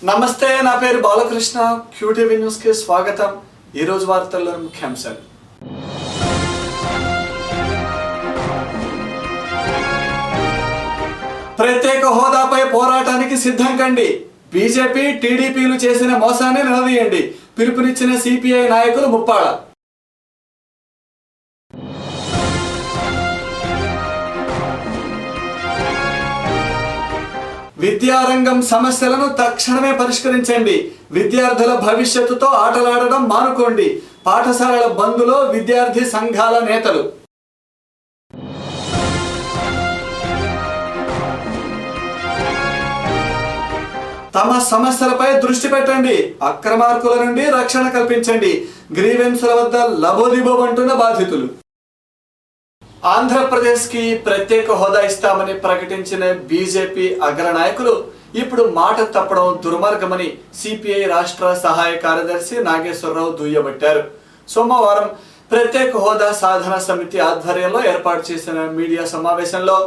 నమస్తే, నా పేరు బాలకృష్ణ. క్యూటీవీ న్యూస్ కి స్వాగతం. ఈ రోజు వార్తల్లో ముఖ్యాంశాలు. ప్రత్యేక హోదాపై పోరాటానికి సిద్ధం కండి. బీజేపీ టీడీపీలు చేసిన మోసాన్ని నిలదీయండి. పిలుపునిచ్చిన సిపిఐ నాయకులు ముప్పాడ. విద్యారంగం సమస్యలను తక్షణమే పరిష్కరించండి. విద్యార్థుల భవిష్యత్తుతో ఆటలాడడం మానుకోండి. పాఠశాలల బంద్లో విద్యార్థి సంఘాల నేతలు. తమ సమస్యలపై దృష్టి పెట్టండి. అక్రమార్కుల నుండి రక్షణ కల్పించండి. గ్రీవెన్సుల వద్ద లబోదిబోమంటున్న బాధితులు. ఆంధ్రప్రదేశ్కి ప్రత్యేక హోదా ఇస్తామని ప్రకటించిన బీజేపీ అగ్రనాయకులు ఇప్పుడు మాట తప్పడం దుర్మార్గమని సిపిఐ రాష్ట్ర సహాయ కార్యదర్శి నాగేశ్వరరావు దుయ్యబట్టారు. సోమవారం ప్రత్యేక హోదా సాధన సమితి ఆధ్వర్యంలో ఏర్పాటు చేసిన మీడియా సమావేశంలో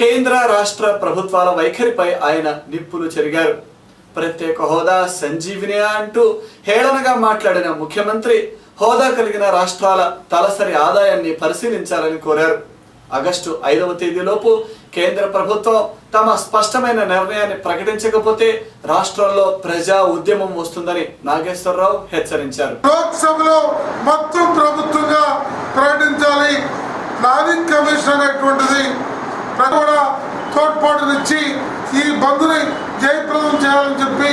కేంద్ర రాష్ట్ర ప్రభుత్వాల వైఖరిపై ఆయన నిప్పులు చెరిగారు. ప్రత్యేక హోదా సంజీవిని అంటూ హేళనగా మాట్లాడిన ముఖ్యమంత్రి హోదా కలిగిన రాష్ట్రాల తలసరి ఆదాయాన్ని పరిశీలించాలని కోరారు. ఆగస్టు 5వ తేదీలోపు కేంద్ర ప్రభుత్వం తమ స్పష్టమైన నిర్ణయాన్ని ప్రకటించకపోతే రాష్ట్రంలో ప్రజా ఉద్యమం వస్తుందని నాగేశ్వరరావు హెచ్చరించారు. లోక్సభలో మొత్తం ప్రభుత్వంగా ప్రకటించాలి. ప్లానింగ్ కమిషన్ అనేటువంటిది కూడా తోడ్పాటునిచ్చి ఈ బంద్ని జయప్రదం చేయాలని చెప్పి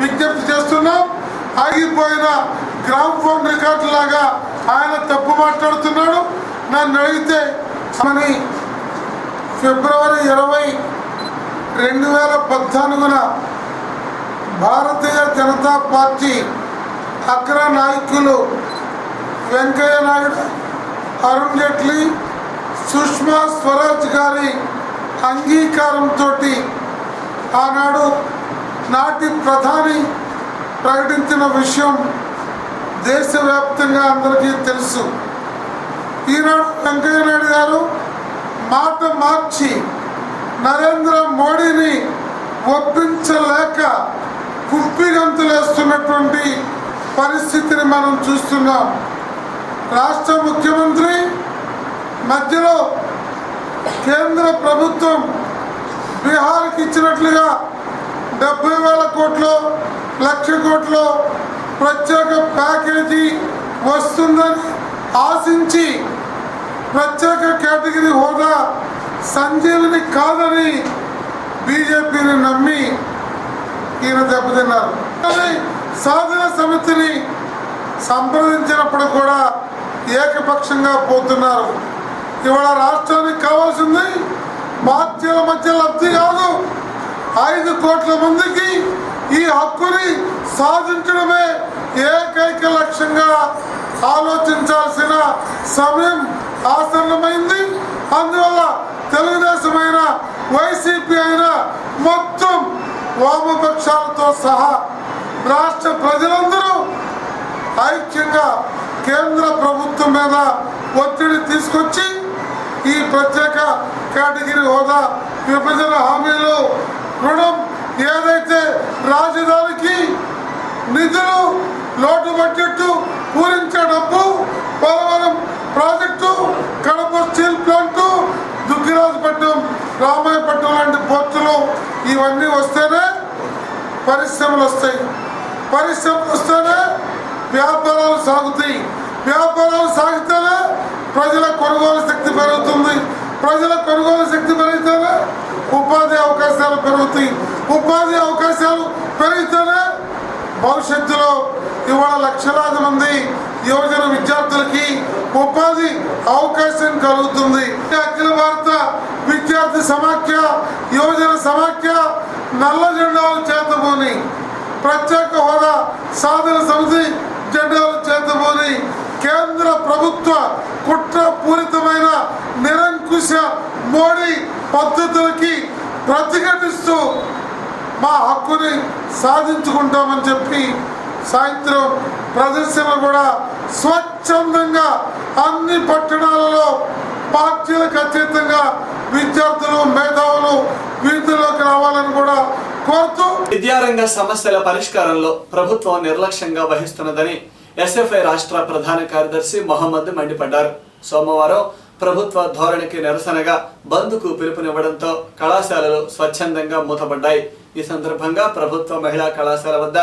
విజ్ఞప్తి చేస్తున్నాం. ఆగిపోయిన గ్రామ్ ఫోన్ రికార్డు లాగా ఆయన తప్పు మాట్లాడుతున్నాడు. నన్ను అడిగితే ఫిబ్రవరి 20, 2014 భారతీయ జనతా పార్టీ అగ్ర నాయకులు వెంకయ్య నాయుడు, అరుణ్ జైట్లీ, సుష్మా స్వరాజ్ గారి అంగీకారంతో ఆనాడు నాటి ప్రధాని ప్రకటించిన విషయం దేశవ్యాప్తంగా అందరికీ తెలుసు. ఈనాడు వెంకయ్య నాయుడు గారు మాట మార్చి నరేంద్ర మోడీని ఒప్పించలేక కుప్పిగంతులేస్తున్నటువంటి పరిస్థితిని మనం చూస్తున్నాం. రాష్ట్ర ముఖ్యమంత్రి మధ్యలో కేంద్ర ప్రభుత్వం బీహార్కి ఇచ్చినట్లుగా 70,000 కోట్లు, 1,00,000 కోట్లు ప్రత్యేక ప్యాకేజీ వస్తుందని ఆశించి ప్రత్యేక కేటగిరీ హోదా సంజీవిని కాదని బీజేపీని నమ్మి ఈయన దెబ్బతిన్నారు. సాధన సమితిని సంప్రదించినప్పుడు కూడా ఏకపక్షంగా పోతున్నారు. ఇవాళ రాష్ట్రానికి కావాల్సింది పార్టీల మధ్య లబ్ధి కాదు. 5 కోట్ల మందికి ఈ హక్కుని సాధించడమే ఏకైక లక్ష్యంగా ఆలోచించాల్సిన సమయం ఆసన్నమైంది. అందువల్ల తెలుగుదేశమైన, వైసీపీ అయినా మొత్తం వామపక్షాలతో సహా రాష్ట్ర ప్రజలందరూ ఐక్యంగా కేంద్ర ప్రభుత్వం మీద ఒత్తిడి తీసుకొచ్చి ఈ ప్రత్యేక కేటగిరీ హోదా, విభజన హామీలు, రుణం, ఏదైతే రాజధానికి నిధులు, లోటు బడ్జెట్ పూరించే డబ్బు, Polavaram project, Kadapa steel plant, Duggirajapatnam, Ramayapatnam లాంటి పోర్టులు ఇవన్నీ వస్తేనే పరిశ్రమలు వస్తాయి. పరిశ్రమలు వస్తేనే వ్యాపారాలు సాగుతాయి. వ్యాపారాలు సాగితేనే ప్రజల కొనుగోలు శక్తి పెరుగుతుంది. ప్రజల కొనుగోలు శక్తి పెరిగితేనే ఉపాధి అవకాశాలు పెరుగుతాయి. ఉపాధి అవకాశాలు పెరిగితేనే భవిష్యత్తులో ఇవాళ లక్షలాది మంది యువజన విద్యార్థులకి ఉపాధి అవకాశం కలుగుతుంది. అఖిల భారత విద్యార్థి సమాఖ్య, యువజన సమాఖ్య నల్ల జెండాలు చేతబూని, ప్రత్యేక హోదా సాధన సమితి జెండాలు చేతబూని కేంద్ర ప్రభుత్వ కుట్రపూరితమైన నిరంకుశ మోడీ పద్ధతులకి ప్రతిఘటిస్తూ మా హక్కుని సాధించుకుంటామని చెప్పి సాయంత్రం ప్రదర్శన కూడా స్వచ్ఛందంగా అన్ని పట్టణాలలో పార్టీలకు అతీతంగా విద్యార్థులు, మేధావులు వీధుల్లోకి రావాలని కూడా కోరుతూ విద్యారంగ సమస్యల పరిష్కారంలో ప్రభుత్వం నిర్లక్ష్యంగా వహిస్తున్నదని ఎస్ఎఫ్ఐ రాష్ట్ర ప్రధాన కార్యదర్శి మొహమ్మద్ మండిపడ్డారు. సోమవారం ప్రభుత్వ ధోరణికి నిరసనగా బంద్కు పిలుపునివ్వడంతో కళాశాలలు స్వచ్ఛందంగా మూతపడ్డాయి. ఈ సందర్భంగా ప్రభుత్వ మహిళా కళాశాల వద్ద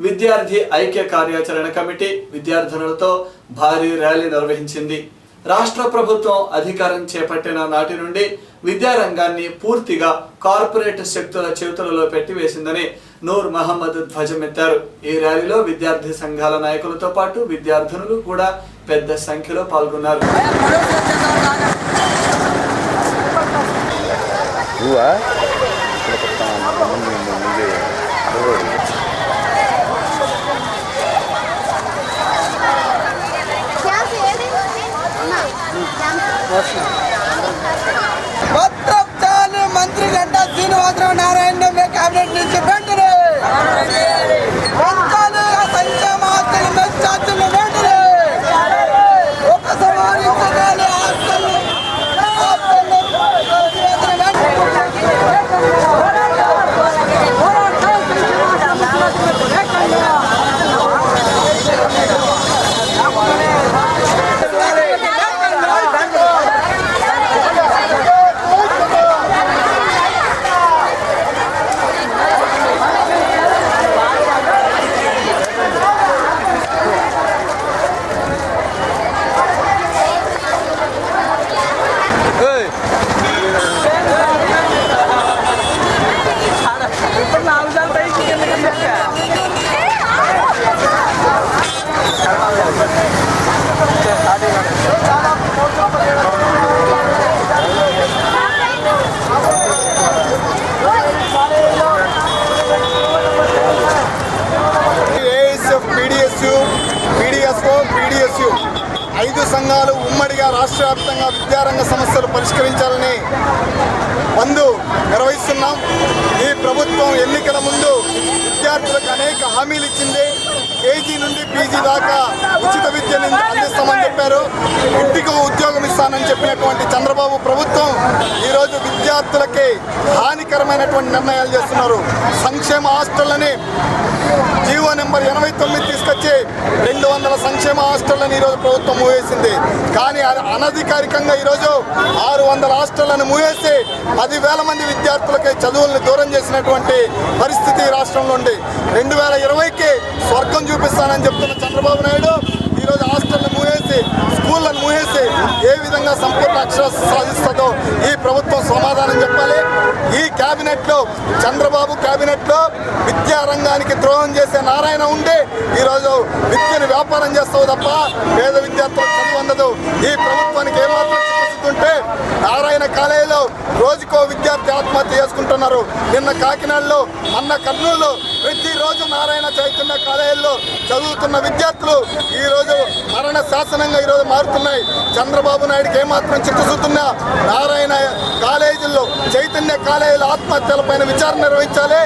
విద్యార్థి ఐక్య కార్యాచరణ కమిటీ విద్యార్థినులతో భారీ ర్యాలీ నిర్వహించింది. రాష్ట్ర ప్రభుత్వం అధికారం చేపట్టిన నాటి నుండి విద్యారంగాన్ని పూర్తిగా కార్పొరేట్ శక్తుల చేతులలో పెట్టివేసిందని నూర్ మహమ్మద్ ధ్వజమెత్తారు. ఈ ర్యాలీలో విద్యార్థి సంఘాల నాయకులతో పాటు విద్యార్థినులు కూడా పెద్ద సంఖ్యలో పాల్గొన్నారు. మంత్రి గంటా శ్రీనివాసరావు నారాయణ కేబినెట్ నుంచి వెంటనే సంక్షేమ ఆస్తులు మెచ్చార్జీలు వెంటనే ఒకసారి ఐదు సంఘాలు ఉమ్మడిగా రాష్ట్ర వ్యాప్తంగా విద్యారంగ సమస్యలు పరిష్కరించాలని బంద్ నిర్వహిస్తున్నాం. ఈ ప్రభుత్వం ఎన్నికల ముందు విద్యార్థులకు అనేక హామీలు ఇచ్చింది. కేజీ నుండి పీజీ దాకా ఉచిత విద్యను అందిస్తామని చెప్పారు. ఇంటికి ఉద్యోగం ఇస్తానని చెప్పినటువంటి చంద్రబాబు ప్రభుత్వం ఈరోజు విద్యార్థులకి హానికరమైనటువంటి నిర్ణయాలు చేస్తున్నారు. సంక్షేమ హాస్టళ్లని జీవో నెంబర్ 89 తీసుకొచ్చి 200 సంక్షేమ హాస్టళ్లను ఈరోజు ప్రభుత్వం మూవేసింది. కానీ అనధికారికంగా ఈరోజు 600 హాస్టళ్లను మూవేసి 10,000 మంది విద్యార్థులకి చదువులను దూరం చేసినటువంటి పరిస్థితి రాష్ట్రంలో ఉంది. 2020కి స్వర్గం చూపిస్తానని చెప్తున్న చంద్రబాబు నాయుడు ఈరోజు హాస్టళ్లను మూవేసి స్కూళ్లను మూవేసి ఏ విధంగా సంపూర్ణ అక్షరాస్యత సాధిస్తుందో ఈ ప్రభుత్వం సమాధానం చెప్పాలి. ఈ క్యాబినెట్లో చంద్రబాబు క్యాబినెట్లో విద్యారంగానికి ద్రోహం చేసే నారాయణ ఉండి ఈరోజు విద్యను వ్యాపారం చేస్తావు తప్ప పేద విద్యార్థులకు చదువు అందదు. ఈ ప్రభుత్వానికి ఏమాత్రం చిత్తశుద్ధి నారాయణ కాలేజీలో రోజుకో విద్యార్థి ఆత్మహత్య చేసుకుంటున్నారు. నిన్న కాకినాడలో, మొన్న కర్నూలులో ప్రతిరోజు నారాయణ చైతన్య కాలేజీల్లో చదువుతున్న విద్యార్థులు ఈరోజు మరణ శాసనంగా ఈరోజు మారుతున్నాయి. చంద్రబాబు నాయుడుకి ఏమాత్రం చిత్తశుద్ధున్నా నారాయణ కాలేజీల్లో, చైతన్య కాలేజీలో ఆత్మహత్యలపైన విచారణ నిర్వహించాలి.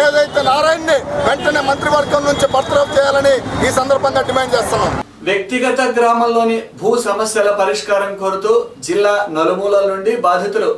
ఏదైతే నారాయణని వెంటనే మంత్రివర్గం నుంచి బర్తరఫ్ చేయాలని ఈ సందర్భంగా డిమాండ్ చేస్తున్నాం. వ్యక్తిగత గ్రామంలోని భూ సమస్యల పరిష్కారం కోరుతూ జిల్లా నలుమూలల నుండి బాధితులు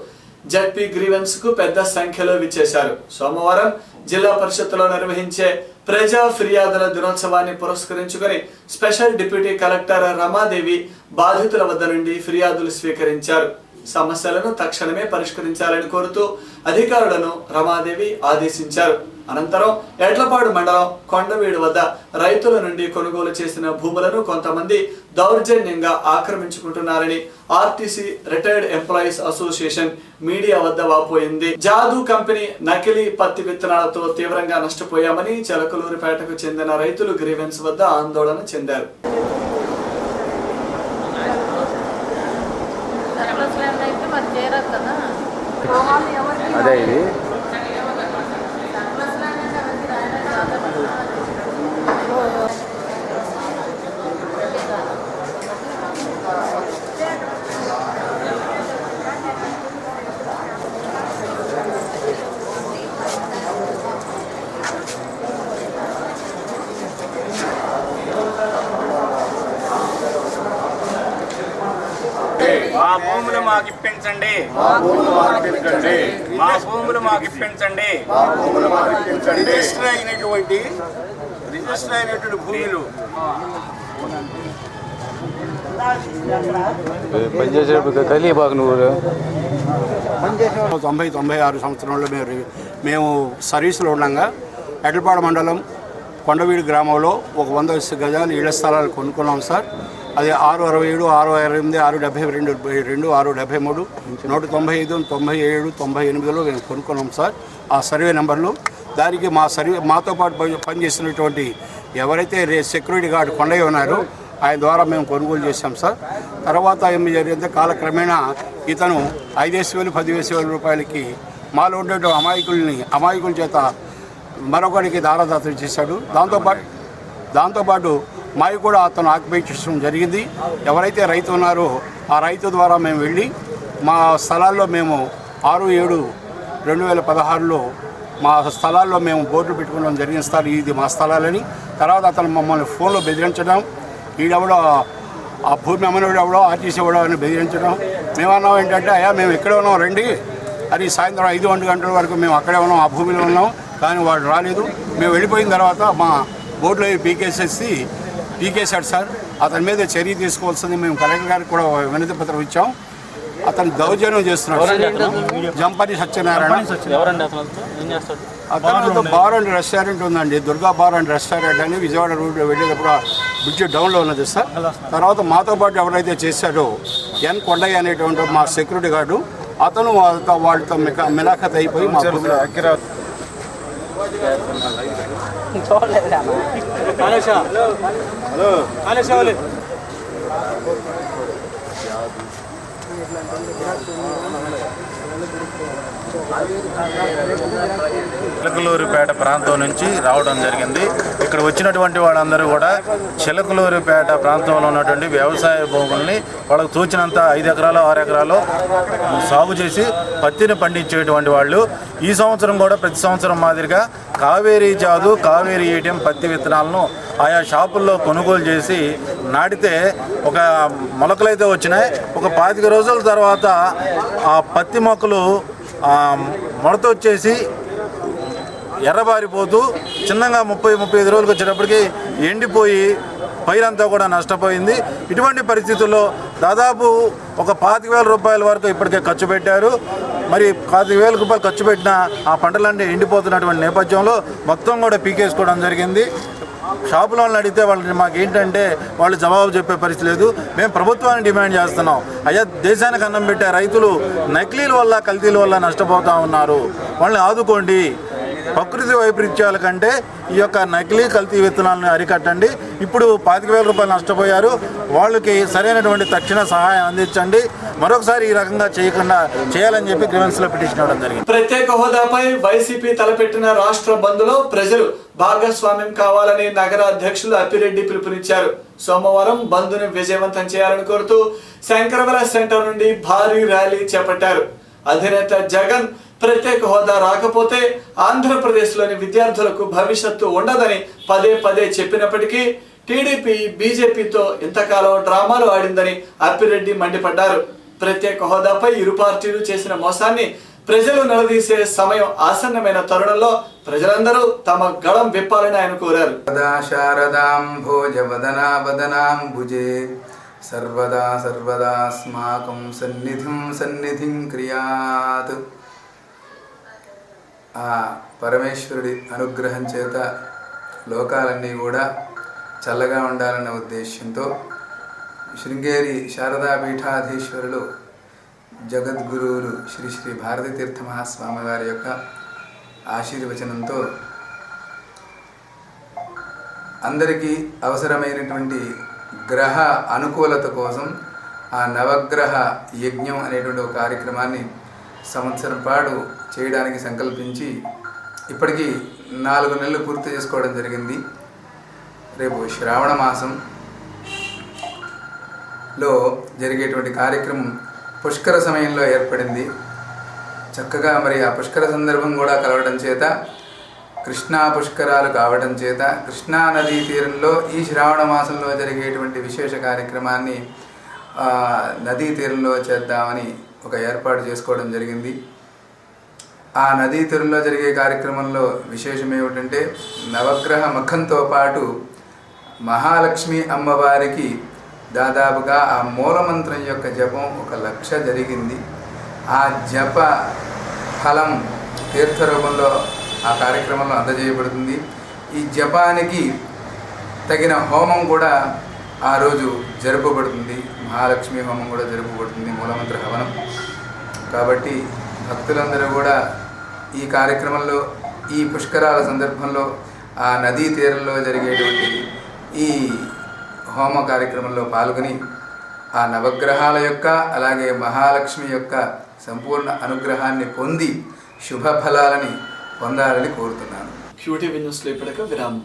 జడ్పీ గ్రీవెన్స్ కు పెద్ద సంఖ్యలో విచ్చేశారు. సోమవారం జిల్లా పరిషత్తులో నిర్వహించే ప్రజా ఫిర్యాదుల దినోత్సవాన్ని పురస్కరించుకొని స్పెషల్ డిప్యూటీ కలెక్టర్ రమాదేవి బాధితుల వద్ద నుండి ఫిర్యాదులు స్వీకరించారు. సమస్యలను తక్షణమే పరిష్కరించాలని కోరుతూ అధికారులను రమాదేవి ఆదేశించారు. అనంతరం ఎడ్లపాడు మండలం కొండవీడు వద్ద రైతుల నుండి కొనుగోలు చేసిన భూములను కొంతమంది దౌర్జన్యంగా ఆక్రమించుకుంటున్నారని RTC retired employees association media వద్ద వాపోయింది. జాదు కంపెనీ నకిలీ పత్తి విత్తనాలతో తీవ్రంగా నష్టపోయామని చెలకలూరిపేటకు చెందిన రైతులు గ్రీవెన్స్ వద్ద ఆందోళన చెందారు. అదే ఇది భూములు మాకు ఇప్పించండి, మా భూములు మాకు ఇప్పించండి. రిజిస్టర్ అయినటువంటి భూములు పనిచేసేటప్పుడు కలియబాకు నువ్వు 96 సంవత్సరంలో మేము సర్వీసులో ఉండగా ఎడ్లపాడు మండలం కొండవీడు గ్రామంలో ఒక 100 గజాలు ఇళ్ల స్థలాలు కొనుక్కున్నాం సార్. అది 667, 668, 672, 673, 195, 97, 98లో మేము కొనుక్కున్నాం సార్. ఆ సర్వే నెంబర్లు దానికి మాతో పాటు పనిచేసినటువంటి ఎవరైతే సెక్యూరిటీ గార్డు కొండయ్య ఉన్నారో ఆయన ద్వారా మేము కొనుగోలు చేశాం సార్. తర్వాత ఏమి జరిగిందంటే కాలక్రమేణా ఇతను 5,000, 10,000 రూపాయలకి మాలో ఉండే అమాయకుల చేత మరొకరికి దారాదాతం చేశాడు. దాంతోపాటు మావి కూడా అతను ఆక్యుపై చేయడం జరిగింది. ఎవరైతే రైతు ఉన్నారో ఆ రైతు ద్వారా మేము వెళ్ళి మా స్థలాల్లో మేము 6/7/2016లో మా స్థలాల్లో మేము బోర్డులు పెట్టుకోవడం జరిగిన సార్. ఇది మా స్థలాలని. తర్వాత అతను మమ్మల్ని ఫోన్లో బెదిరించడం, ఈడెవడో ఆ భూమి అమ్మనోడు ఎవడో ఆర్టీసీ ఎవడో అని బెదిరించడం. మేమన్నాం ఏంటంటే అయ్యా మేము ఎక్కడే ఉన్నాం రండి అని. సాయంత్రం 5 గంటల వరకు మేము అక్కడే ఉన్నాం, ఆ భూమిలో ఉన్నాం. కానీ వాడు రాలేదు. మేము వెళ్ళిపోయిన తర్వాత మా బోర్డులో పీకేశాడు సార్. అతని మీద చర్య తీసుకోవాల్సింది మేము కలెక్టర్ గారికి కూడా వినతి పత్రం ఇచ్చాం. అతను దౌర్జన్యం చేస్తున్నాడు. జంపని సత్యనారాయణ అతను బార్ అండ్ రెస్టారెంట్ ఉందండి, దుర్గా బార్ అండ్ రెస్టారెంట్ అని విజయవాడ రూట్లో వెళ్ళేటప్పుడు బ్రిడ్జ్ డౌన్లో ఉన్నది సార్. తర్వాత మాతో పాటు ఎవరైతే చేశాడో కొండయ్య అనేటువంటి మా సెక్యూరిటీ గార్డు అతను వాళ్ళతో మిలాఖత్ అయిపోయి మా చిలకలూరిపేట ప్రాంతం నుంచి రావడం జరిగింది. ఇక్కడ వచ్చినటువంటి వాళ్ళందరూ కూడా చిలకలూరిపేట ప్రాంతంలో ఉన్నటువంటి వ్యవసాయ భూముల్ని వాళ్ళకు తోచినంత 5 ఎకరాలు 6 ఎకరాలు సాగు చేసి పత్తిని పండించేటువంటి వాళ్ళు. ఈ సంవత్సరం కూడా ప్రతి సంవత్సరం మాదిరిగా కావేరీ జాదు, కావేరీ ఏటీఎం పత్తి విత్తనాలను ఆయా షాపుల్లో కొనుగోలు చేసి నాటితే ఒక మొలకలైతే వచ్చినాయి. ఒక 25 రోజుల తర్వాత ఆ పత్తి మొక్కలు ముడత వచ్చేసి ఎర్రబారిపోతూ చిన్నగా 30-35 రోజులకు వచ్చేటప్పటికి ఎండిపోయి పైరంతా కూడా నష్టపోయింది. ఇటువంటి పరిస్థితుల్లో దాదాపు ఒక 25,000 రూపాయల వరకు ఇప్పటికే ఖర్చు పెట్టారు. మరి 25,000 రూపాయలు ఖర్చు పెట్టిన ఆ పంటలన్నీ ఎండిపోతున్నటువంటి నేపథ్యంలో మొత్తం కూడా పీకేసుకోవడం జరిగింది. షాపులో వాళ్ళని అడిగితే వాళ్ళని మాకేంటంటే వాళ్ళు జవాబు చెప్పే పరిస్థితి లేదు. మేము ప్రభుత్వాన్ని డిమాండ్ చేస్తున్నాం, అయ్యా దేశానికి అన్నం పెట్టే రైతులు నకిలీల వల్ల కల్తీల వల్ల నష్టపోతూ ఉన్నారు, వాళ్ళని ఆదుకోండి. ప్రకృతి వైపరీత్యాల కంటే ఈ యొక్క నకిలీ కల్తీ విత్తనాలను అరికట్టండి. ఇప్పుడు 25,000 రూపాయలు నష్టపోయారు, వాళ్ళకి సరైనటువంటి తక్షణ సహాయం అందించండి. మరొకసారి ఈ రకంగా చేయకుండా చేయాలని చెప్పి గ్రీవెన్స్లో పిటిషన్ ఇవ్వడం జరిగింది. ప్రత్యేక హోదాపై వైసీపీ తలపెట్టిన రాష్ట్ర బంద్లో ప్రజలు భాగస్వామ్యం కావాలని నగర అధ్యక్షులు అప్పిరెడ్డి పిలుపునిచ్చారు. సోమవారం బంద్ను విజయవంతం చేయాలని కోరుతూ శంకరవల సెంటర్ నుండి భారీ ర్యాలీ చేపట్టారు. అధినేత జగన్ ప్రత్యేక హోదా రాకపోతే ఆంధ్రప్రదేశ్లోని విద్యార్థులకు భవిష్యత్తు ఉండదని పదే చెప్పినప్పటికీ టీడీపీ బీజేపీతో ఇంతకాలం డ్రామాలు ఆడిందని అప్పిరెడ్డి మండిపడ్డారు. ప్రత్యేక హోదాపై ఇరు పార్టీలు చేసిన మోసాన్ని ప్రజలు నిలదీసే సమయం ఆసన్నమైన తరుణంలో ప్రజలందరూ తమ గళం విప్పాలని ఆయన కోరారు. సర్వదా స్మాకం సన్నిధిం క్రియాత్. ఆ పరమేశ్వరుడి అనుగ్రహం చేత లోకాలన్నీ కూడా చల్లగా ఉండాలన్న ఉద్దేశంతో శృంగేరి శారదా పీఠాధీశ్వరులు జగద్గురువులు శ్రీ శ్రీ భారతీ తీర్థ మహాస్వామి వారి యొక్క ఆశీర్వచనంతో అందరికీ అవసరమైనటువంటి గ్రహ అనుకూలత కోసం ఆ నవగ్రహ యజ్ఞం అనేటువంటి ఒక కార్యక్రమాన్ని సంవత్సరం పాటు చేయడానికి సంకల్పించి ఇప్పటికీ 4 నెలలు పూర్తి చేసుకోవడం జరిగింది. రేపు శ్రావణ మాసంలో జరిగేటువంటి కార్యక్రమం పుష్కర సమయంలో ఏర్పడింది. చక్కగా మరి ఆ పుష్కర సందర్భం కూడా కలవడం చేత, కృష్ణా పుష్కరాలు కావడం చేత కృష్ణా నదీ తీరంలో ఈ శ్రావణ మాసంలో జరిగేటువంటి విశేష కార్యక్రమాన్ని నదీ తీరంలో చేద్దామని ఒక ఏర్పాటు చేసుకోవడం జరిగింది. ఆ నదీ తీరంలో జరిగే కార్యక్రమంలో విశేషం ఏమిటంటే నవగ్రహ ముఖంతో పాటు మహాలక్ష్మి అమ్మవారికి దాదాపుగా ఆ మూలమంత్రం యొక్క జపం 1,00,000 జరిగింది. ఆ జప ఫలం తీర్థరూపంలో ఆ కార్యక్రమంలో అందజేయబడుతుంది. ఈ జపానికి తగిన హోమం కూడా ఆ రోజు జరుపబడుతుంది. మహాలక్ష్మి హోమం కూడా జరుపబడుతుంది, మూలమంత్ర హవనం. కాబట్టి భక్తులందరూ కూడా ఈ కార్యక్రమంలో, ఈ పుష్కరాల సందర్భంలో ఆ నదీ తీరంలో జరిగేటువంటి ఈ హోమ కార్యక్రమంలో పాల్గొని ఆ నవగ్రహాల యొక్క అలాగే మహాలక్ష్మి యొక్క సంపూర్ణ అనుగ్రహాన్ని పొంది శుభ ఫలాలని పొందాలని కోరుతున్నాను. QTV న్యూస్లో ఇప్పటికే విరామం.